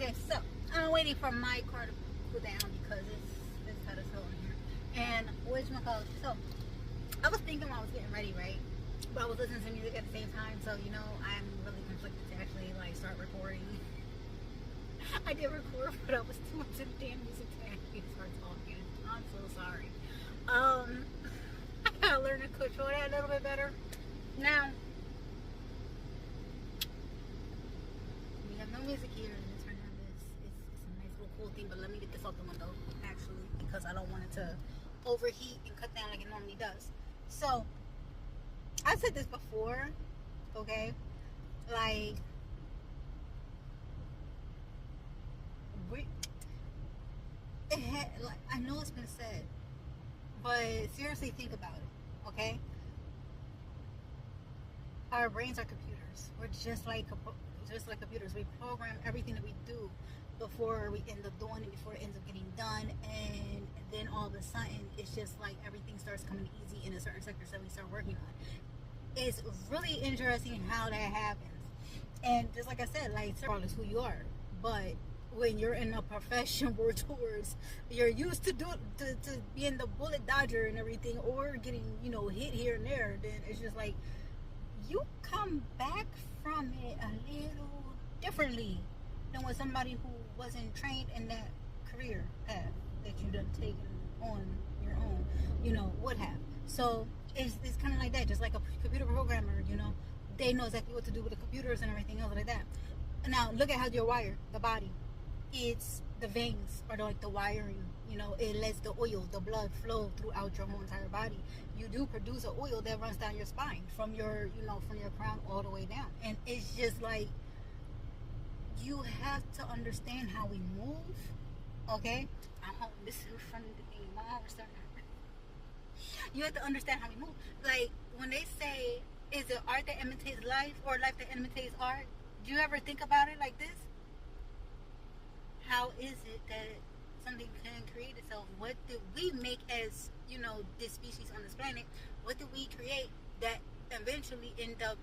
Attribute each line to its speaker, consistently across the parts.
Speaker 1: Okay, so I'm waiting for my car to cool down because it's hot as hell in here. And where's my car? So I was thinking while I was getting ready, right? But I was listening to music at the same time, so you know I'm really conflicted to actually like start recording. I did record, but I was too much of the damn music to actually start talking. I'm so sorry. I gotta learn to control that a little bit better. Now we have no music here, and it's turn on this. It's a nice little cool thing, but let me get this out the window actually because I don't want it to overheat and cut down like it normally does. So I said this before, okay? Like I know it's been said, but seriously think about it, okay? Our brains are computers. We're just like computers. We program everything that we do before we end up doing it, before it ends up getting done, and then all of a sudden it's just like everything starts coming easy in a certain sector that we start working on. It's really interesting how that happens. And just like I said, like regardless who you are, but when you're in a profession where towards you're used to being the bullet dodger and everything, or getting, you know, hit here and there, then it's just like you come back from it a little differently than with somebody who wasn't trained in that career path that you done taken on your own, you know, would have. So it's kind of like that, just like a computer programmer, you know, they know exactly what to do with the computers and everything else like that. Now look at how you're wired, the body. It's the veins or like the wiring, you know, it lets the oil, the blood flow throughout your whole entire body. You do produce an oil that runs down your spine from your, you know, from your crown all the way down. And it's just like, you have to understand how we move, okay? I'm home, this is in front of the thing, my arm is starting to hurt. You have to understand how we move. Like when they say, is it art that imitates life or life that imitates art? Do you ever think about it like this? How is it that something can create itself? What did we make as, you know, this species on this planet? What did we create that eventually end up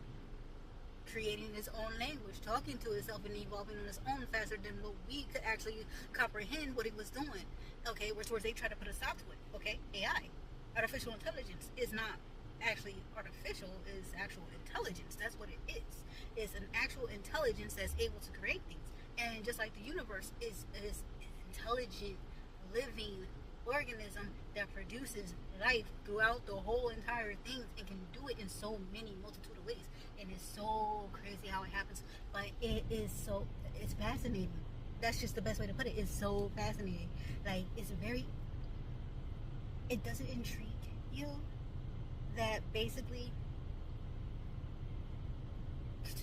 Speaker 1: creating its own language, talking to itself and evolving on its own faster than what we could actually comprehend what it was doing? Okay, whereas they try to put a stop to it. Okay, AI, artificial intelligence, is not actually artificial, is actual intelligence. That's what it is. It's an actual intelligence that's able to create things. And just like the universe is intelligent, living organism that produces life throughout the whole entire thing and can do it in so many multitude of ways. And it's so crazy how it happens. But it's fascinating. That's just the best way to put it. It's so fascinating. Like, it doesn't intrigue you that basically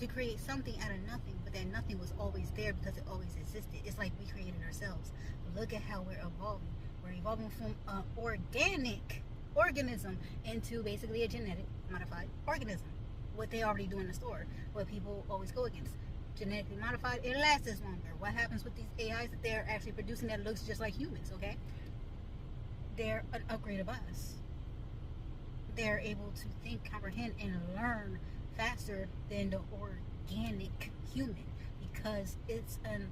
Speaker 1: to create something out of nothing, but that nothing was always there because it always existed. It's like we created ourselves. Look at how we're evolving. We're evolving from an organic organism into basically a genetic modified organism. What they already do in the store, what people always go against. Genetically modified, it lasts longer. What happens with these AIs that they're actually producing that looks just like humans, okay? They're an upgrade of us. They're able to think, comprehend, and learn faster than the organic human because it's an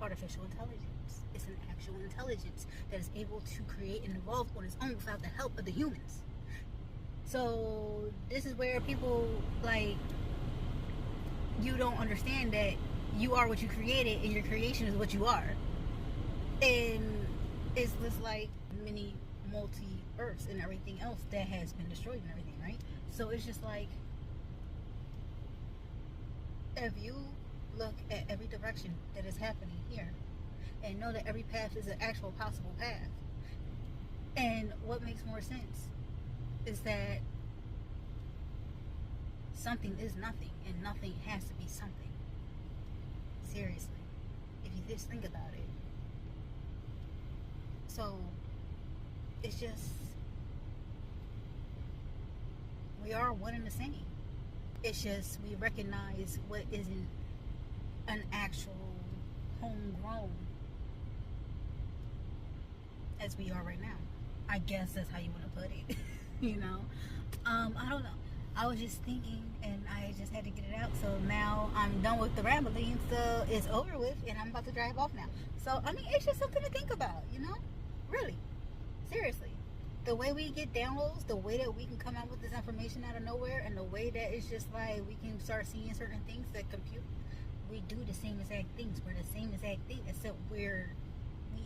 Speaker 1: artificial intelligence. It's an actual intelligence that is able to create and evolve on its own without the help of the humans. So this is where people, like, you don't understand that you are what you created and your creation is what you are. And it's just like many multi-earths and everything else that has been destroyed and everything, right? So it's just like, if you look at every direction that is happening here and know that every path is an actual possible path, and what makes more sense is that something is nothing and nothing has to be something. Seriously, if you just think about it. So it's just, we are one and the same. It's just we recognize what isn't an actual homegrown as we are right now. I guess that's how you want to put it. You know, I don't know. I was just thinking, and I just had to get it out. So now I'm done with the rambling, so it's over with, and I'm about to drive off now. So, I mean, it's just something to think about, you know? Really. Seriously. The way we get downloads, the way that we can come out with this information out of nowhere, and the way that it's just like we can start seeing certain things that compute, we do the same exact things. We're the same exact thing, except we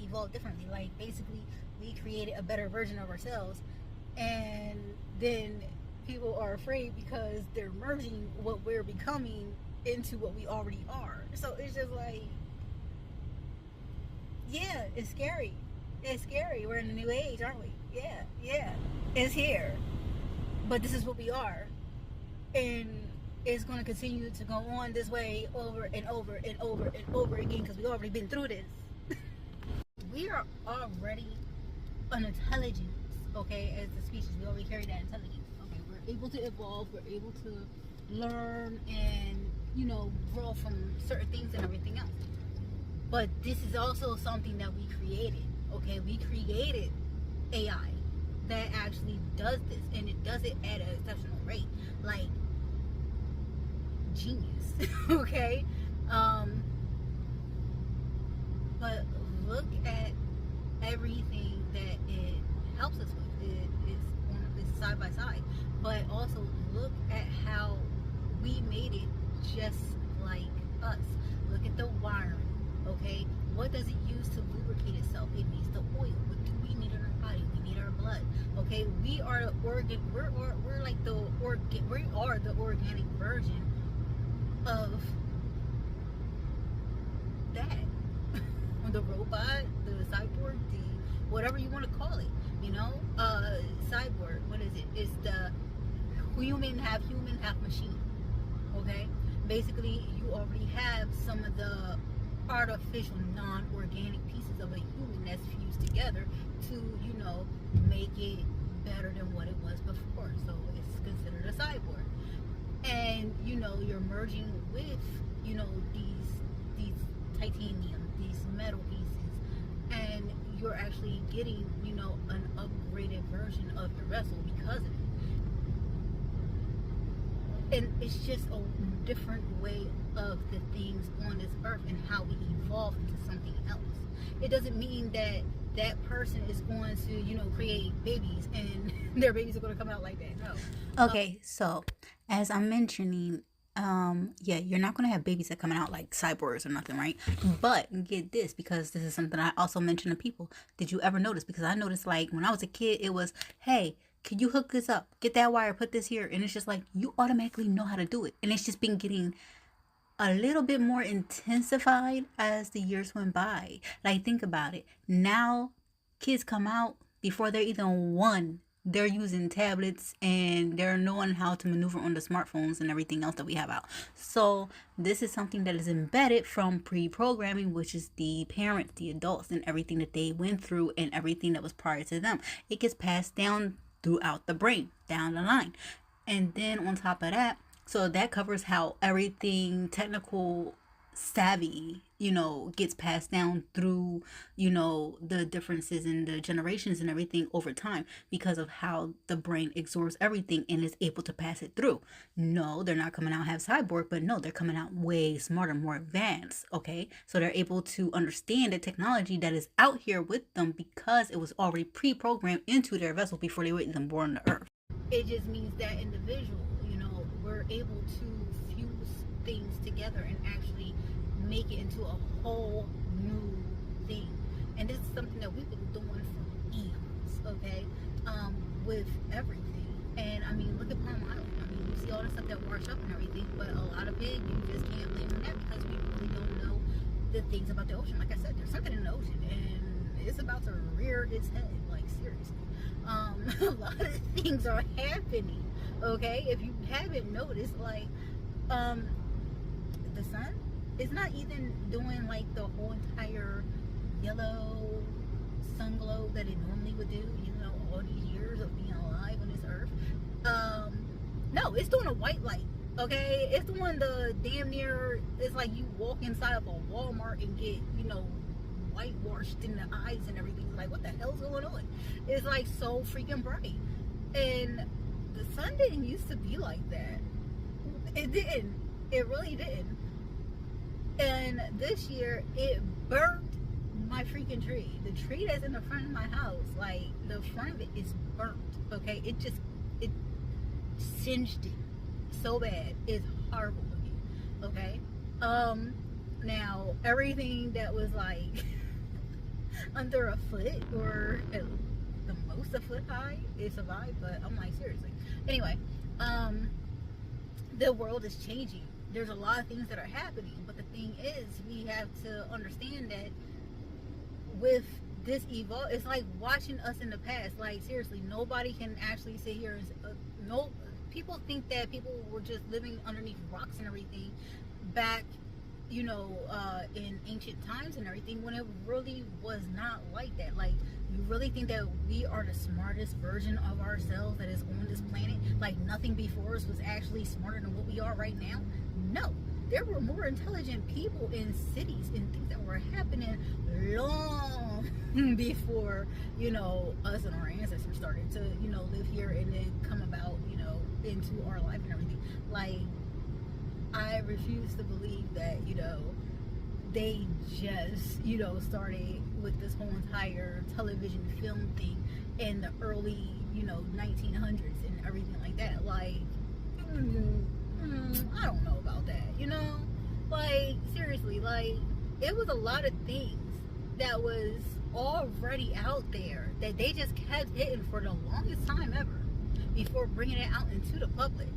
Speaker 1: evolve differently. Like, basically, we created a better version of ourselves, and then people are afraid because they're merging what we're becoming into what we already are. So it's just like, yeah, it's scary. It's scary. We're in a new age, aren't we? Yeah. It's here. But this is what we are. And it's going to continue to go on this way over and over and over and over again, because we've already been through this. We are already an intelligence, okay, as a species. We already carry that intelligence. Okay, we're able to evolve, we're able to learn and, you know, grow from certain things and everything else. But this is also something that we created, okay? We created AI that actually does this, and it does it at an exceptional rate. Like, genius, okay? But look at everything that it helps us with. It's side by side. But also look at how we made it just like us. Look at the wiring, okay? What does it use to lubricate itself? It needs the oil. What do we need in our body? We need our blood, okay? We are the organ. We're like the organ. We are the organic version of that. The robot, the cyborg, the whatever you want to call it, you know, cyborg. What is it? It's the human, half machine. Okay, basically, you already have some of the artificial, non-organic pieces of a human that's fused together to, you know, make it better than what it was before. So it's considered a cyborg. And, you know, you're merging with, you know, these titanium, these metal pieces, and you're actually getting, you know, an upgraded version of your vessel because of it. And it's just a different way of the things on this earth and how we evolve into something else. It doesn't mean that that person is going to, you know, create babies and their babies are going to come out like that. No. Okay, so as I'm mentioning, yeah, you're not going to have babies that coming out like cyborgs or nothing, right? But get this, because this is something I also mention to people. Did you ever notice? Because I noticed, like, when I was a kid, it was, hey, can you hook this up? Get that wire, put this here. And it's just like, you automatically know how to do it. And it's just been getting a little bit more intensified as the years went by. Like, think about it. Now, kids come out before they're even one. They're using tablets and they're knowing how to maneuver on the smartphones and everything else that we have out. So this is something that is embedded from pre-programming, which is the parents, the adults, and everything that they went through and everything that was prior to them. It gets passed down throughout the brain, down the line. And then on top of that, so that covers how everything technical savvy, you know, gets passed down through, you know, the differences in the generations and everything over time because of how the brain absorbs everything and is able to pass it through. No, they're not coming out half cyborg, but no, they're coming out way smarter, more advanced, okay? So they're able to understand the technology that is out here with them because it was already pre-programmed into their vessel before they were even born on the earth. It just means that individual, you know, we're able to fuse things together and actually make it into a whole new thing. And this is something that we've been doing for eons, okay? With everything. And I mean, look at palm oil. I mean, you see all the stuff that wash up and everything, but a lot of it, you just can't blame on that because we really don't know the things about the ocean. Like I said, there's something in the ocean and it's about to rear its head, like seriously. A lot of things are happening, okay? If you haven't noticed, like, the sun, it's not even doing like the whole entire yellow sun glow that it normally would do, you know, all these years of being alive on this earth. No, it's doing a white light, okay? It's doing the damn near, it's like you walk inside of a Walmart and get, you know, whitewashed in the eyes and everything. Like, what the hell's going on? It's like so freaking bright. And the sun didn't used to be like that. It didn't. It really didn't. And this year, it burnt my freaking tree. The tree that's in the front of my house, like, the front of it is burnt, okay? It singed it so bad. It's horrible looking, okay? Now, everything that was, like, under a foot or at the most a foot high, it survived, but I'm like, seriously. Anyway, the world is changing. There's a lot of things that are happening, but the thing is, we have to understand that with this evolve, it's like watching us in the past. Like, seriously, nobody can actually sit here and no. People think that people were just living underneath rocks and everything back, you know, in ancient times and everything, when it really was not like that. Like, you really think that we are the smartest version of ourselves that is on this planet? Like, nothing before us was actually smarter than what we are right now? No. There were more intelligent people in cities and things that were happening long before, you know, us and our ancestors started to, you know, live here and then come about, you know, into our life and everything. Like, I refuse to believe that, you know, they just, you know, started with this whole entire television film thing in the early, you know, 1900s and everything like that. Like, I don't know about that, you know? Like, seriously, like, it was a lot of things that was already out there that they just kept hidden for the longest time ever before bringing it out into the public.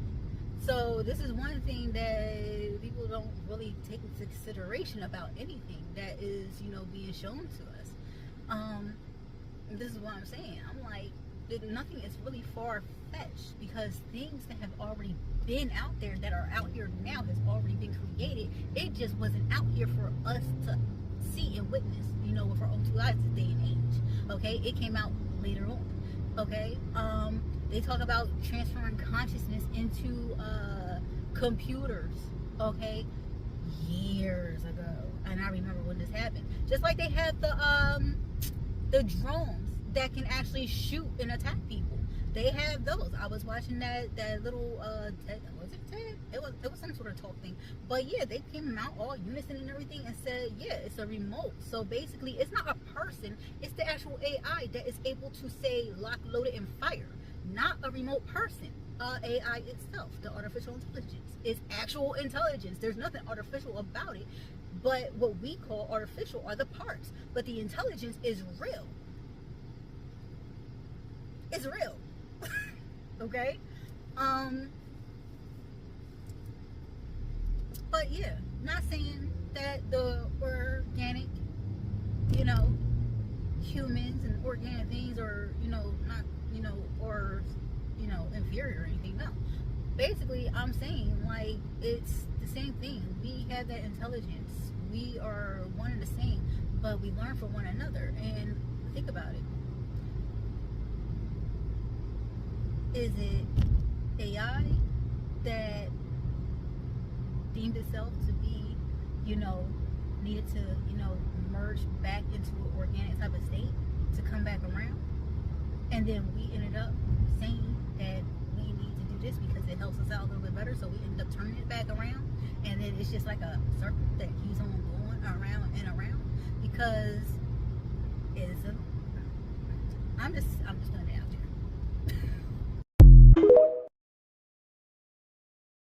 Speaker 1: So this is one thing that people don't really take into consideration about anything that is, you know, being shown to us. This is what I'm saying. I'm like, nothing is really far-fetched, because things that have already been out there that are out here now has already been created. It just wasn't out here for us to see and witness, you know, with our own two eyes this day and age. Okay, it came out later on. Okay, they talk about transferring consciousness into computers. Okay, years ago, and I remember when this happened. Just like they had the drones that can actually shoot and attack people. They have those. I was watching that little was it TED? It was some sort of talk thing. But yeah, they came out all unison and everything and said, yeah, it's a remote. So basically, it's not a person. It's the actual AI that is able to say lock, load it, and fire. Not a remote person. AI itself, the artificial intelligence, is actual intelligence. There's nothing artificial about it. But what we call artificial are the parts. But the intelligence is real. It's real. Okay? But yeah, not saying that the organic, you know, humans and organic things are, you know, not, you know, or, you know, inferior or anything. No. Basically, I'm saying, like, it's the same thing. We have that intelligence. We are one and the same, but we learn from one another. And think about it. Is it AI that deemed itself to be, you know, needed to, you know, merge back into an organic type of state to come back around? And then we ended up saying that we need to do this because it helps us out a little bit better, so we ended up turning it back around, and then it's just like a circle that keeps on going around and around, because it's I'm just gonna